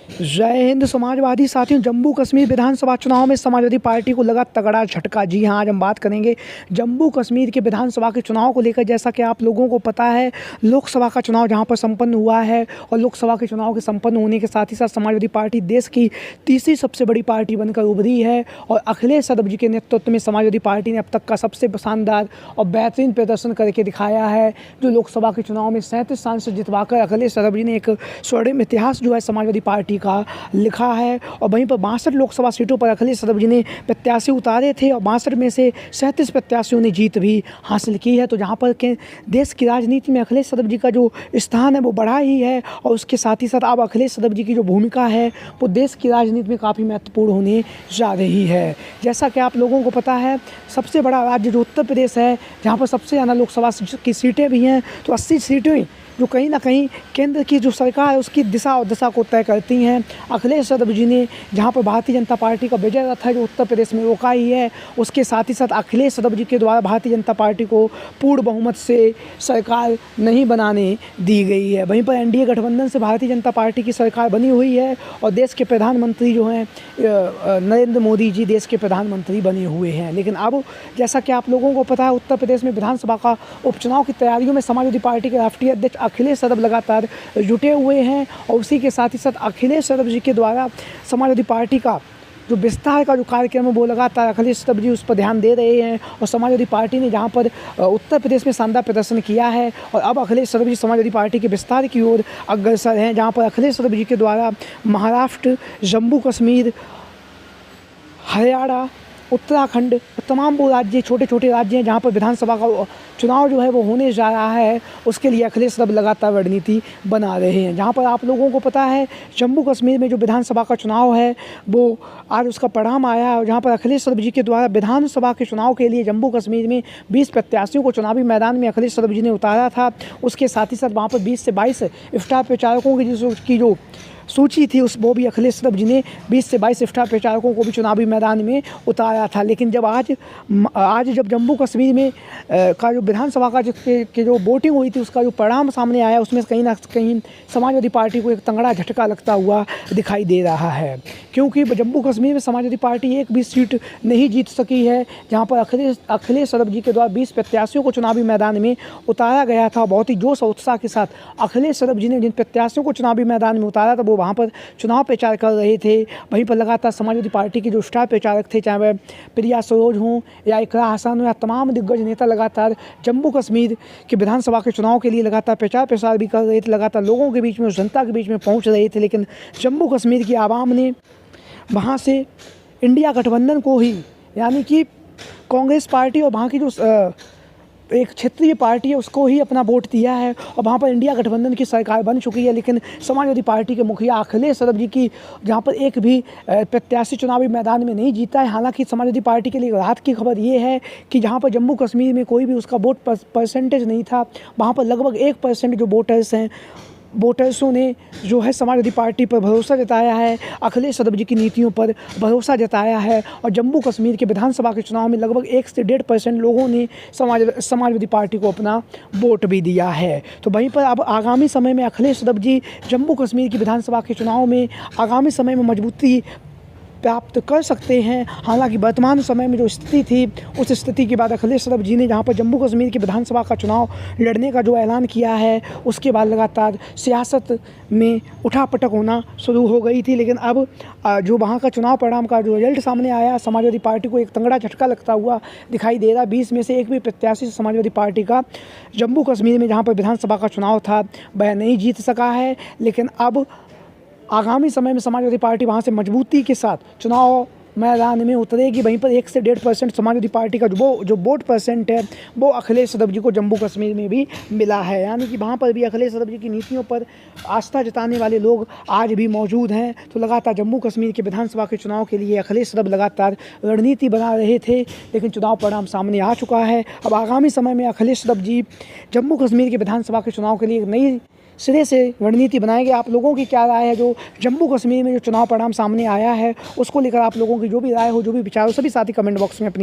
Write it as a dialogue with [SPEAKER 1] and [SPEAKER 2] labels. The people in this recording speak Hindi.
[SPEAKER 1] जय हिंद समाजवादी साथियों। जम्मू कश्मीर विधानसभा चुनाव में समाजवादी पार्टी को लगा तगड़ा झटका। जी हां, आज हम बात करेंगे जम्मू कश्मीर के विधानसभा के चुनाव को लेकर। जैसा कि आप लोगों को पता है, लोकसभा का चुनाव जहां पर संपन्न हुआ है और लोकसभा के चुनाव के संपन्न होने के साथ ही साथ समाजवादी पार्टी देश की तीसरी सबसे बड़ी पार्टी बनकर उभरी है और अखिलेश यादव जी के नेतृत्व में समाजवादी पार्टी ने अब तक का सबसे शानदार और बेहतरीन प्रदर्शन करके दिखाया है। जो लोकसभा के चुनाव में 37 सांसद जितवाकर अखिलेश यादव जी ने एक स्वर्णिम इतिहास जो है समाजवादी पार्टी का लिखा है। और वहीं पर 62 लोकसभा सीटों पर अखिलेश यादव जी ने प्रत्याशी उतारे थे और 62 में से 37 प्रत्याशियों ने जीत भी हासिल की है। तो जहां पर के देश की राजनीति में अखिलेश यादव जी का जो स्थान है वो बढ़ा ही है और उसके साथ ही साथ अब अखिलेश यादव जी की जो भूमिका है वो देश की राजनीति में काफ़ी महत्वपूर्ण होने जा रही है। जैसा कि आप लोगों को पता है, सबसे बड़ा राज्य जो उत्तर प्रदेश है, जहाँ पर सबसे ज़्यादा लोकसभा की सीटें भी हैं, तो 80 सीटें जो कहीं ना कहीं केंद्र की जो सरकार है उसकी दिशा और दशा को तय करती हैं। अखिलेश यादव जी ने जहां पर भारतीय जनता पार्टी का विजय रथ है जो उत्तर प्रदेश में रोका ही है, उसके साथ ही साथ अखिलेश यादव जी के द्वारा भारतीय जनता पार्टी को पूर्ण बहुमत से सरकार नहीं बनाने दी गई है। वहीं पर एनडीए गठबंधन से भारतीय जनता पार्टी की सरकार बनी हुई है और देश के प्रधानमंत्री जो हैं नरेंद्र मोदी जी देश के प्रधानमंत्री बने हुए हैं। लेकिन अब जैसा कि आप लोगों को पता है, उत्तर प्रदेश में विधानसभा का उपचुनाव की तैयारियों में समाजवादी पार्टी के राष्ट्रीय अध्यक्ष अखिलेश यादव लगातार जुटे हुए हैं और उसी के साथ ही साथ अखिलेश यादव जी के द्वारा समाजवादी पार्टी का जो विस्तार का जो कार्यक्रम है वो लगातार अखिलेश यादव जी उस पर ध्यान दे रहे हैं। और समाजवादी पार्टी ने जहां पर उत्तर प्रदेश में शानदार प्रदर्शन किया है और अब अखिलेश यादव जी समाजवादी पार्टी के विस्तार की ओर अग्रसर हैं, जहां पर अखिलेश यादव जी के द्वारा महाराष्ट्र, जम्मू कश्मीर, हरियाणा, उत्तराखंड, तमाम वो राज्य, छोटे छोटे राज्य हैं जहाँ पर विधानसभा का चुनाव जो है वो होने जा रहा है, उसके लिए अखिलेश यादव लगातार रणनीति बना रहे हैं। जहाँ पर आप लोगों को पता है, जम्मू कश्मीर में जो विधानसभा का चुनाव है वो आज उसका परिणाम आया है और जहाँ पर अखिलेश यादव जी के द्वारा विधानसभा के चुनाव के लिए जम्मू कश्मीर में 20 प्रत्याशियों को चुनावी मैदान में अखिलेश यादव जी ने उतारा था। उसके साथ ही साथ वहाँ पर 20 से 22 स्टार प्रचारकों की जो सूची थी वो भी अखिलेश यादव जी ने 20 से 22 स्टार प्रचारकों को भी चुनावी मैदान में उतारा था। लेकिन जब आज जब जम्मू कश्मीर में का जो विधानसभा का जो वोटिंग हुई थी उसका जो परिणाम सामने आया, उसमें कहीं ना कहीं समाजवादी पार्टी को एक तगड़ा झटका लगता हुआ दिखाई दे रहा है, क्योंकि जम्मू कश्मीर में समाजवादी पार्टी एक भी सीट नहीं जीत सकी है। जहाँ पर अखिलेश यादव जी के द्वारा 20 प्रत्याशियों को चुनावी मैदान में उतारा गया था। बहुत ही जोश और उत्साह के साथ अखिलेश यादव जी ने जिन प्रत्याशियों को चुनावी मैदान में उतारा था वो वहाँ पर चुनाव प्रचार कर रहे थे। वहीं पर लगातार समाजवादी पार्टी के जो स्टार प्रचारक थे, चाहे वह प्रिया सरोज हों या इकरा हसन हो या तमाम दिग्गज नेता, लगातार जम्मू कश्मीर के विधानसभा के चुनाव के लिए लगातार प्रचार प्रसार भी कर रहे थे, लगातार लोगों के बीच में, जनता के बीच में पहुँच रहे थे। लेकिन जम्मू कश्मीर की आवाम ने वहाँ से इंडिया गठबंधन को ही, यानी कि कांग्रेस पार्टी और वहाँ की जो एक क्षेत्रीय पार्टी है उसको ही अपना वोट दिया है और वहाँ पर इंडिया गठबंधन की सरकार बन चुकी है। लेकिन समाजवादी पार्टी के मुखिया अखिलेश यादव जी की जहाँ पर एक भी प्रत्याशी चुनावी मैदान में नहीं जीता है। हालांकि समाजवादी पार्टी के लिए राहत की खबर ये है कि जहाँ पर जम्मू कश्मीर में कोई भी उसका वोट परसेंटेज नहीं था, वहाँ पर लगभग 1% जो वोटर्सों ने जो है समाजवादी पार्टी पर भरोसा जताया है, अखिलेश यादव जी की नीतियों पर भरोसा जताया है और जम्मू कश्मीर के विधानसभा के चुनाव में लगभग 1 से 1.5% लोगों ने समाजवादी पार्टी को अपना वोट भी दिया है। तो वहीं पर अब आगामी समय में अखिलेश यादव जी जम्मू कश्मीर की विधानसभा के चुनाव में आगामी समय में मजबूती प्राप्त कर सकते हैं। हालांकि वर्तमान समय में जो स्थिति थी उस स्थिति के बाद अखिलेश यादव जी ने जहां पर जम्मू कश्मीर की विधानसभा का चुनाव लड़ने का जो ऐलान किया है, उसके बाद लगातार सियासत में उठापटक होना शुरू हो गई थी। लेकिन अब जो वहां का चुनाव परिणाम का जो रिजल्ट सामने आया, समाजवादी पार्टी को एक तगड़ा झटका लगता हुआ दिखाई दे रहा। 20 में से एक भी प्रत्याशी समाजवादी पार्टी का जम्मू कश्मीर में जहाँ पर विधानसभा का चुनाव था वह नहीं जीत सका है। लेकिन अब आगामी समय में समाजवादी पार्टी वहाँ से मजबूती के साथ चुनाव मैदान में उतरेगी। वहीं पर 1 से 1.5% समाजवादी पार्टी का जो वोट परसेंट है वो अखिलेश यादव जी को जम्मू कश्मीर में भी मिला है, यानी कि वहाँ पर भी अखिलेश यादव जी की नीतियों पर आस्था जताने वाले लोग आज भी मौजूद हैं। तो लगातार जम्मू कश्मीर के विधानसभा के चुनाव के लिए अखिलेश यादव लगातार रणनीति बना रहे थे, लेकिन चुनाव परिणाम सामने आ चुका है। अब आगामी समय में अखिलेश यादव जी जम्मू कश्मीर के विधानसभा के चुनाव के लिए एक नई सिरे से रणनीति बनाएंगे। आप लोगों की क्या राय है? जो जम्मू कश्मीर में जो चुनाव परिणाम सामने आया है उसको लेकर आप लोगों की जो भी राय हो, जो भी विचार हो, सभी साथी कमेंट बॉक्स में अपनी